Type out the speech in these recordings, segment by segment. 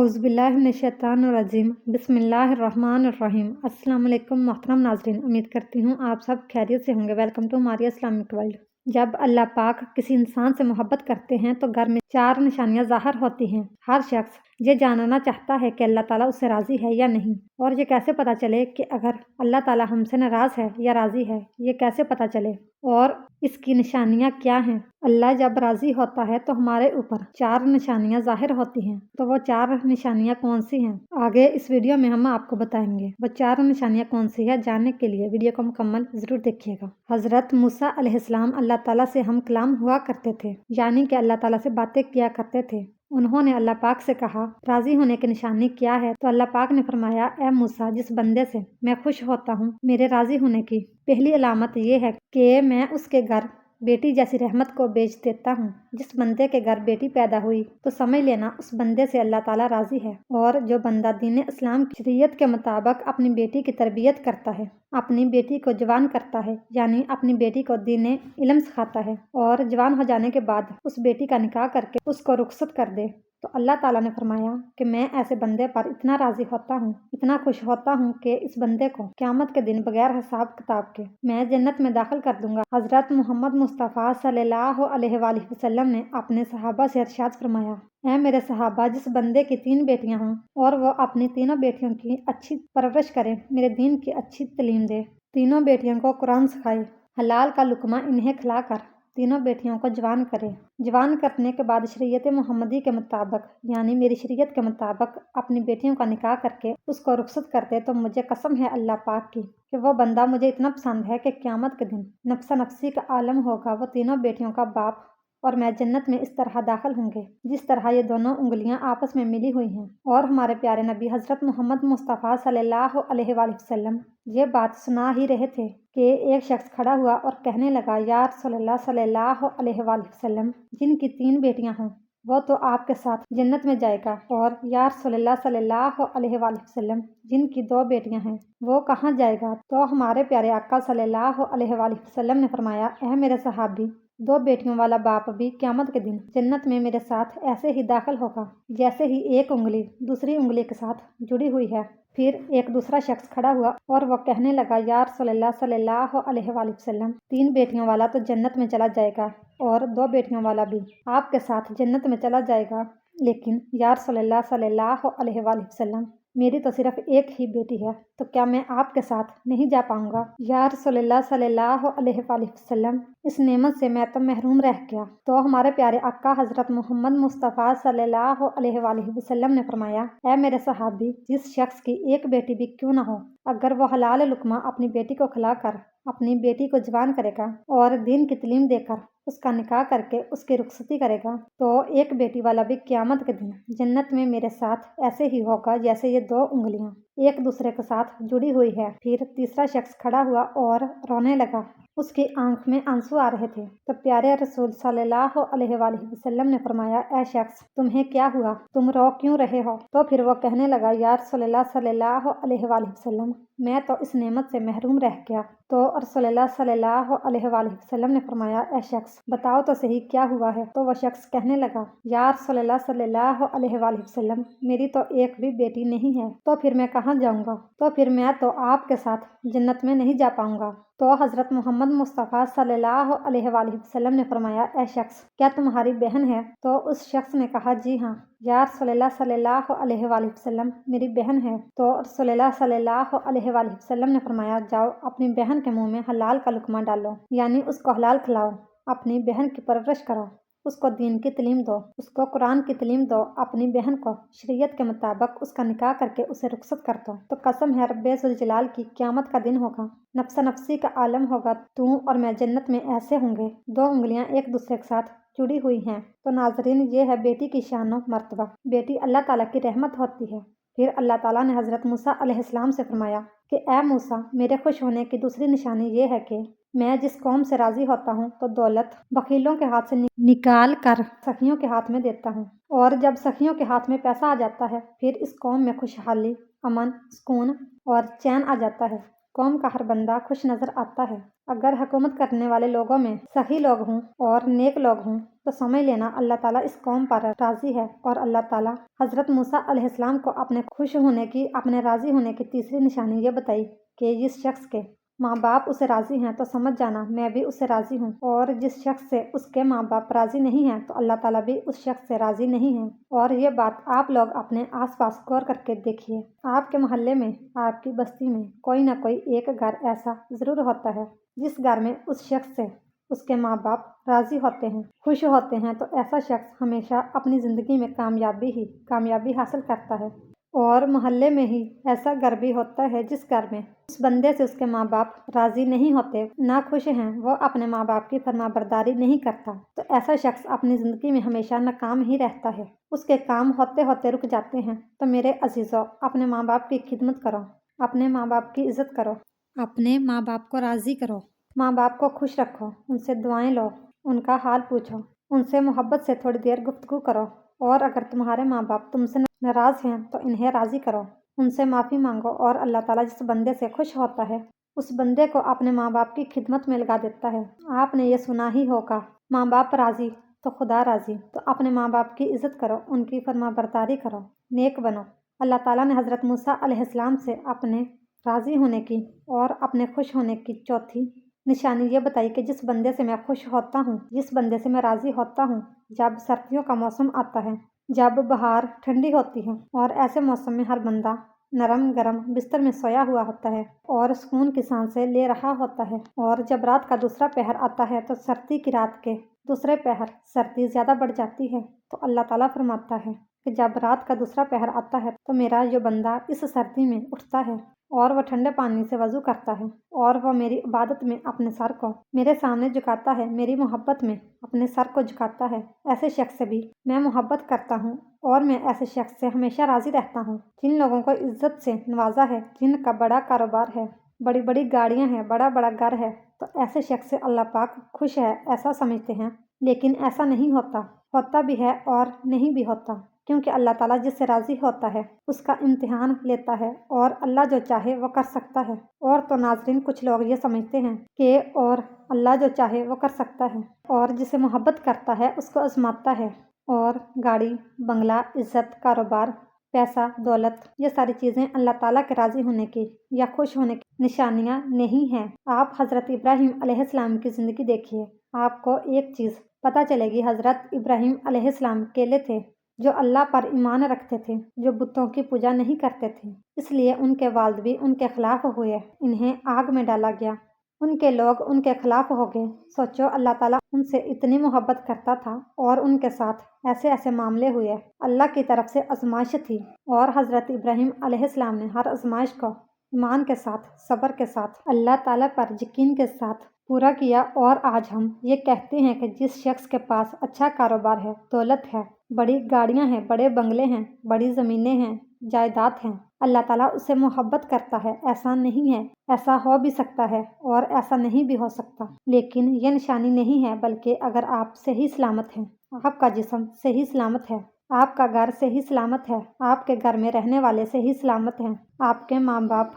اعوذ باللہ من الشیطان الرجیم بسم اللہ الرحمن الرحیم۔ السلام علیکم محترم ناظرین، امید کرتی ہوں آپ سب خیریت سے ہوں گے۔ Welcome to Maria Islamic world. جب اللہ پاک کسی انسان سے محبت کرتے ہیں تو گھر میں 4 نشانیاں ظاہر ہوتی ہیں۔ ہر شخص یہ جاننا چاہتا ہے کہ اللہ تعالیٰ اس سے راضی ہے یا نہیں، اور یہ کیسے پتہ چلے کہ اگر اللہ تعالیٰ ہم سے ناراض ہے یا راضی ہے، یہ کیسے پتہ چلے اور اس کی نشانیاں کیا ہیں۔ اللہ جب راضی ہوتا ہے تو ہمارے اوپر 4 نشانیاں ظاہر ہوتی ہیں، تو وہ 4 نشانیاں کون سی ہیں آگے اس ویڈیو میں ہم آپ کو بتائیں گے۔ وہ 4 نشانیاں کون سی ہیں جاننے کے لیے ویڈیو کو مکمل ضرور دیکھیے گا۔ حضرت موسیٰ علیہ السلام اللہ تعالیٰ سے ہم کلام ہوا کرتے تھے، یعنی کہ اللہ تعالیٰ سے باتیں کیا کرتے تھے۔ انہوں نے اللہ پاک سے کہا راضی ہونے کی نشانی کیا ہے، تو اللہ پاک نے فرمایا اے موسیٰ، جس بندے سے میں خوش ہوتا ہوں میرے راضی ہونے کی پہلی علامت یہ ہے کہ میں اس کے گھر بیٹی جیسی رحمت کو بیچ دیتا ہوں۔ جس بندے کے گھر بیٹی پیدا ہوئی تو سمجھ لینا اس بندے سے اللہ تعالیٰ راضی ہے۔ اور جو بندہ دین اسلام کی شریعت کے مطابق اپنی بیٹی کی تربیت کرتا ہے، اپنی بیٹی کو جوان کرتا ہے، یعنی اپنی بیٹی کو دین علم سکھاتا ہے، اور جوان ہو جانے کے بعد اس بیٹی کا نکاح کر کے اس کو رخصت کر دے، تو اللہ تعالیٰ نے فرمایا کہ میں ایسے بندے پر اتنا راضی ہوتا ہوں، اتنا خوش ہوتا ہوں کہ اس بندے کو قیامت کے دن بغیر حساب کتاب کے میں جنت میں داخل کر دوں گا۔ حضرت محمد مصطفیٰ صلی اللہ علیہ وآلہ وسلم نے اپنے صحابہ سے ارشاد فرمایا اے میرے صحابہ، جس بندے کی 3 بیٹیاں ہوں اور وہ اپنی تینوں بیٹیوں کی اچھی پرورش کرے، میرے دین کی اچھی تعلیم دے، تینوں بیٹیوں کو قرآن سکھائے، حلال کا لقمہ انہیں کھلا کر تینوں بیٹیوں کو جوان کرے، جوان کرنے کے بعد شریعت محمدی کے مطابق یعنی میری شریعت کے مطابق اپنی بیٹیوں کا نکاح کر کے اس کو رخصت کر دے، تو مجھے قسم ہے اللہ پاک کی کہ وہ بندہ مجھے اتنا پسند ہے کہ قیامت کے دن نفسا نفسی کا عالم ہوگا، وہ تینوں بیٹیوں کا باپ اور میں جنت میں اس طرح داخل ہوں گے جس طرح یہ دونوں انگلیاں آپس میں ملی ہوئی ہیں۔ اور ہمارے پیارے نبی حضرت محمد مصطفیٰ صلی اللہ علیہ وآلہ وسلم یہ بات سنا ہی رہے تھے کہ ایک شخص کھڑا ہوا اور کہنے لگا یا رسول اللہ صلی اللہ علیہ وآلہ وسلم، جن کی 3 بیٹیاں ہوں وہ تو آپ کے ساتھ جنت میں جائے گا، اور یا رسول اللہ صلی اللہ علیہ وآلہ وسلم، جن کی 2 بیٹیاں ہیں وہ کہاں جائے گا؟ تو ہمارے پیارے آقا صلی اللہ علیہ وآلہ وسلم نے فرمایا اے میرے صحابی، 2 بیٹیوں والا باپ بھی قیامت کے دن جنت میں میرے ساتھ ایسے ہی داخل ہوگا جیسے ہی ایک انگلی دوسری انگلی کے ساتھ جڑی ہوئی ہے۔ پھر ایک دوسرا شخص کھڑا ہوا اور وہ کہنے لگا یا رسول اللہ صلی اللہ علیہ وآلہ وسلم، 3 بیٹیوں والا تو جنت میں چلا جائے گا اور 2 بیٹیوں والا بھی آپ کے ساتھ جنت میں چلا جائے گا، لیکن یا رسول اللہ صلی اللہ علیہ وآلہ وسلم، میری تو صرف ایک ہی بیٹی ہے، تو کیا میں آپ کے ساتھ نہیں جا پاؤں گا؟ یا رسول اللہ صلی اللہ علیہ وآلہ وسلم، اس نعمت سے میں تو محروم رہ گیا۔ تو ہمارے پیارے آقا حضرت محمد مصطفیٰ صلی اللہ علیہ وآلہ وسلم نے فرمایا اے میرے صحابی، جس شخص کی ایک بیٹی بھی کیوں نہ ہو، اگر وہ حلال لقمہ اپنی بیٹی کو کھلا کر اپنی بیٹی کو جوان کرے گا اور دین کی تعلیم دے کر اس کا نکاح کر کے اس کی رخصتی کرے گا، تو ایک بیٹی والا بھی قیامت کے دن جنت میں میرے ساتھ ایسے ہی ہوگا جیسے یہ 2 انگلیاں ایک دوسرے کے ساتھ جڑی ہوئی ہے۔ پھر تیسرا شخص کھڑا ہوا اور رونے لگا، اس کی آنکھ میں آنسو آ رہے تھے، تو پیارے رسول صلی اللہ علیہ وآلہ وسلم نے فرمایا اے شخص، تمہیں کیا ہوا؟ تم رو کیوں رہے ہو؟ تو پھر وہ کہنے لگا یا رسول اللہ صلی اللہ علیہ وآلہ وسلم، میں تو اس نعمت سے محروم رہ گیا۔ تو رسول اللہ صلی اللہ علیہ وآلہ وسلم نے فرمایا اے شخص، بتاؤ تو صحیح کیا ہوا ہے؟ تو وہ شخص کہنے لگا یا رسول اللہ صلی اللہ علیہ وآلہ وسلم، میری تو ایک بھی بیٹی نہیں ہے، تو پھر میں کہاں جاؤں گا؟ تو پھر میں تو آپ کے ساتھ جنت میں نہیں جا پاؤں گا۔ تو حضرت محمد مصطفیٰ صلی اللہ علیہ وآلہ وسلم نے فرمایا اے شخص، کیا تمہاری بہن ہے؟ تو اس شخص نے کہا جی ہاں یا رسول اللہ صلی اللہ علیہ وآلہ وسلم، میری بہن ہے۔ تو رسول اللہ صلی اللہ علیہ وآلہ وسلم نے فرمایا جاؤ اپنی بہن کے منہ میں حلال کا لقمہ ڈالو، یعنی اس کو حلال کھلاؤ، اپنی بہن کی پرورش کرو، اس کو دین کی تعلیم دو، اس کو قرآن کی تعلیم دو، اپنی بہن کو شریعت کے مطابق اس کا نکاح کر کے اسے رخصت کر دو، تو قسم ہے رب ذوالجلال کی، قیامت کا دن ہوگا، نفسا نفسی کا عالم ہوگا، تو اور میں جنت میں ایسے ہوں گے 2 انگلیاں ایک دوسرے کے ساتھ جڑی ہوئی ہیں۔ تو ناظرین، یہ ہے بیٹی کی شان و مرتبہ، بیٹی اللہ تعالیٰ کی رحمت ہوتی ہے۔ پھر اللہ تعالیٰ نے حضرت موسیٰ علیہ السلام سے فرمایا کہ اے موسیٰ، میرے خوش ہونے کی دوسری نشانی یہ ہے کہ میں جس قوم سے راضی ہوتا ہوں تو دولت بخیلوں کے ہاتھ سے نکال کر سخیوں کے ہاتھ میں دیتا ہوں، اور جب سخیوں کے ہاتھ میں پیسہ آ جاتا ہے پھر اس قوم میں خوشحالی، امن، سکون اور چین آ جاتا ہے، قوم کا ہر بندہ خوش نظر آتا ہے۔ اگر حکومت کرنے والے لوگوں میں صحیح لوگ ہوں اور نیک لوگ ہوں تو سمجھ لینا اللہ تعالیٰ اس قوم پر راضی ہے۔ اور اللہ تعالیٰ حضرت موسیٰ علیہ السلام کو اپنے خوش ہونے کی، اپنے راضی ہونے کی تیسری نشانی یہ بتائی کہ جس شخص کے ماں باپ اسے راضی ہیں تو سمجھ جانا میں بھی اس سے راضی ہوں، اور جس شخص سے اس کے ماں باپ راضی نہیں ہیں تو اللہ تعالیٰ بھی اس شخص سے راضی نہیں ہے۔ اور یہ بات آپ لوگ اپنے آس پاس غور کر کے دیکھیے، آپ کے محلے میں، آپ کی بستی میں کوئی نہ کوئی ایک گھر ایسا ضرور ہوتا ہے جس گھر میں اس شخص سے اس کے ماں باپ راضی ہوتے ہیں، خوش ہوتے ہیں، تو ایسا شخص ہمیشہ اپنی زندگی میں کامیابی حاصل کرتا ہے۔ اور محلے میں ہی ایسا گھر بھی ہوتا ہے جس گھر میں اس بندے سے اس کے ماں باپ راضی نہیں ہوتے، نہ خوش ہیں، وہ اپنے ماں باپ کی فرما برداری نہیں کرتا، تو ایسا شخص اپنی زندگی میں ہمیشہ ناکام ہی رہتا ہے، اس کے کام ہوتے ہوتے رک جاتے ہیں۔ تو میرے عزیزوں، اپنے ماں باپ کی خدمت کرو، اپنے ماں باپ کی عزت کرو، اپنے ماں باپ کو راضی کرو، ماں باپ کو خوش رکھو، ان سے دعائیں لو، ان کا حال پوچھو، ان سے محبت سے تھوڑی دیر گفتگو کرو، اور اگر تمہارے ماں باپ تم سے ناراض ہیں تو انہیں راضی کرو، ان سے معافی مانگو، اور اللہ تعالیٰ جس بندے سے خوش ہوتا ہے اس بندے کو اپنے ماں باپ کی خدمت میں لگا دیتا ہے۔ آپ نے یہ سنا ہی ہوگا، ماں باپ راضی تو خدا راضی۔ تو اپنے ماں باپ کی عزت کرو، ان کی فرما برداری کرو، نیک بنو۔ اللہ تعالیٰ نے حضرت موسیٰ علیہ السلام سے اپنے راضی ہونے کی اور اپنے خوش ہونے کی چوتھی نشانی یہ بتائی کہ جس بندے سے میں خوش ہوتا ہوں، جس بندے سے میں راضی ہوتا ہوں، جب سردیوں کا موسم آتا ہے، جب بہار ٹھنڈی ہوتی ہے اور ایسے موسم میں ہر بندہ نرم گرم بستر میں سویا ہوا ہوتا ہے اور سکون کی سانسیں لے رہا ہوتا ہے، اور جب رات کا دوسرا پہر آتا ہے تو سردی کی رات کے دوسرے پہر سردی زیادہ بڑھ جاتی ہے، تو اللہ تعالیٰ فرماتا ہے کہ جب رات کا دوسرا پہر آتا ہے تو میرا جو بندہ اس سردی میں اٹھتا ہے اور وہ ٹھنڈے پانی سے وضو کرتا ہے اور وہ میری عبادت میں اپنے سر کو میرے سامنے جھکاتا ہے، میری محبت میں اپنے سر کو جھکاتا ہے، ایسے شخص سے بھی میں محبت کرتا ہوں اور میں ایسے شخص سے ہمیشہ راضی رہتا ہوں۔ جن لوگوں کو عزت سے نوازا ہے، جن کا بڑا کاروبار ہے، بڑی بڑی گاڑیاں ہیں، بڑا بڑا گھر ہے، تو ایسے شخص سے اللہ پاک خوش ہے ایسا سمجھتے ہیں، لیکن ایسا نہیں ہوتا بھی ہے اور نہیں بھی ہوتا، کیونکہ اللہ تعالیٰ جس سے راضی ہوتا ہے اس کا امتحان لیتا ہے، اور اللہ جو چاہے وہ کر سکتا ہے۔ اور تو ناظرین، کچھ لوگ یہ سمجھتے ہیں کہ اور اللہ جو چاہے وہ کر سکتا ہے، اور جسے محبت کرتا ہے اس کو آزماتا ہے، اور گاڑی، بنگلہ، عزت، کاروبار، پیسہ، دولت، یہ ساری چیزیں اللہ تعالیٰ کے راضی ہونے کی یا خوش ہونے کی نشانیاں نہیں ہیں۔ آپ حضرت ابراہیم علیہ السلام کی زندگی دیکھیے، آپ کو ایک چیز پتہ چلے گی۔ حضرت ابراہیم علیہ السلام اکیلے تھے جو اللہ پر ایمان رکھتے تھے، جو بتوں کی پوجا نہیں کرتے تھے، اس لیے ان کے والد بھی ان کے خلاف ہوئے، انہیں آگ میں ڈالا گیا، ان کے لوگ ان کے خلاف ہو گئے۔ سوچو، اللہ تعالیٰ ان سے اتنی محبت کرتا تھا اور ان کے ساتھ ایسے ایسے معاملے ہوئے، اللہ کی طرف سے آزمائش تھی، اور حضرت ابراہیم علیہ السلام نے ہر آزمائش کو ایمان کے ساتھ، صبر کے ساتھ، اللہ تعالیٰ پر یقین کے ساتھ پورا کیا۔ اور آج ہم یہ کہتے ہیں کہ جس شخص کے پاس اچھا کاروبار ہے، دولت ہے، بڑی گاڑیاں ہیں، بڑے بنگلے ہیں، بڑی زمینیں ہیں، جائیداد ہیں، اللہ تعالیٰ اس سے محبت کرتا ہے، ایسا نہیں ہے۔ ایسا ہو بھی سکتا ہے اور ایسا نہیں بھی ہو سکتا، لیکن یہ نشانی نہیں ہے، بلکہ اگر آپ صحیح سلامت ہیں، آپ کا جسم صحیح سلامت ہے، آپ کا گھر صحیح سلامت ہے، آپ کے گھر میں رہنے والے صحیح سلامت ہیں، آپ کے ماں باپ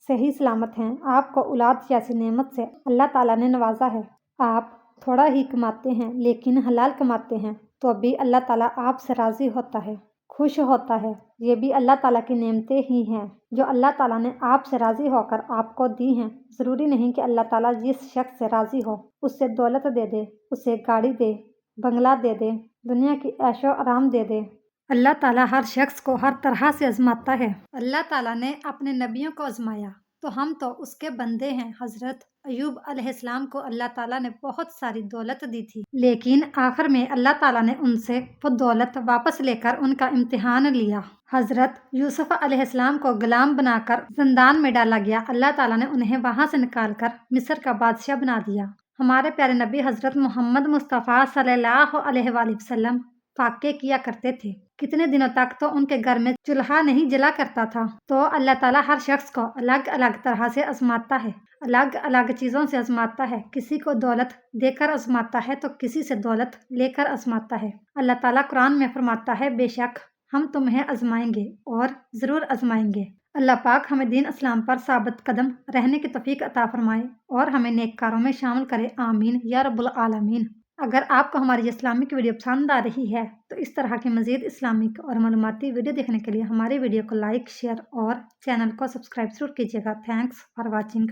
صحیح سلامت ہیں، آپ کو اولاد جیسی نعمت سے اللہ تعالیٰ نے نوازا ہے، آپ تھوڑا ہی کماتے ہیں لیکن حلال کماتے ہیں، تو بھی اللہ تعالیٰ آپ سے راضی ہوتا ہے، خوش ہوتا ہے۔ یہ بھی اللہ تعالیٰ کی نعمتیں ہی ہیں جو اللہ تعالیٰ نے آپ سے راضی ہو کر آپ کو دی ہیں۔ ضروری نہیں کہ اللہ تعالیٰ جس شخص سے راضی ہو اس سے دولت دے دے، اسے گاڑی دے، بنگلہ دے دے، دنیا کی عیش و آرام دے دے۔ اللہ تعالیٰ ہر شخص کو ہر طرح سے آزماتا ہے۔ اللہ تعالیٰ نے اپنے نبیوں کو آزمایا تو ہم تو اس کے بندے ہیں۔ حضرت ایوب علیہ السلام کو اللہ تعالیٰ نے بہت ساری دولت دی تھی، لیکن آخر میں اللہ تعالیٰ نے ان سے وہ دولت واپس لے کر ان کا امتحان لیا۔ حضرت یوسف علیہ السلام کو غلام بنا کر زندان میں ڈالا گیا، اللہ تعالیٰ نے انہیں وہاں سے نکال کر مصر کا بادشاہ بنا دیا۔ ہمارے پیارے نبی حضرت محمد مصطفیٰ صلی اللہ علیہ وآلہ وسلم فاقے کیا کرتے تھے، کتنے دنوں تک تو ان کے گھر میں چولہا نہیں جلا کرتا تھا۔ تو اللہ تعالیٰ ہر شخص کو الگ الگ طرح سے آزماتا ہے، الگ الگ چیزوں سے آزماتا ہے، کسی کو دولت دے کر آزماتا ہے تو کسی سے دولت لے کر آزماتا ہے۔ اللہ تعالیٰ قرآن میں فرماتا ہے، بے شک ہم تمہیں آزمائیں گے اور ضرور آزمائیں گے، اللہ پاک ہمیں دین اسلام پر ثابت قدم رہنے کی توفیق عطا فرمائے اور ہمیں نیک کاروں میں شامل کرے، آمین یا رب العالمین۔ اگر آپ کو ہماری اسلامک ویڈیو پسند آ رہی ہے تو اس طرح کی مزید اسلامک اور معلوماتی ویڈیو دیکھنے کے لیے ہماری ویڈیو کو لائک، شیئر اور چینل کو سبسکرائب ضرور کیجیے گا۔ Thanks for watching.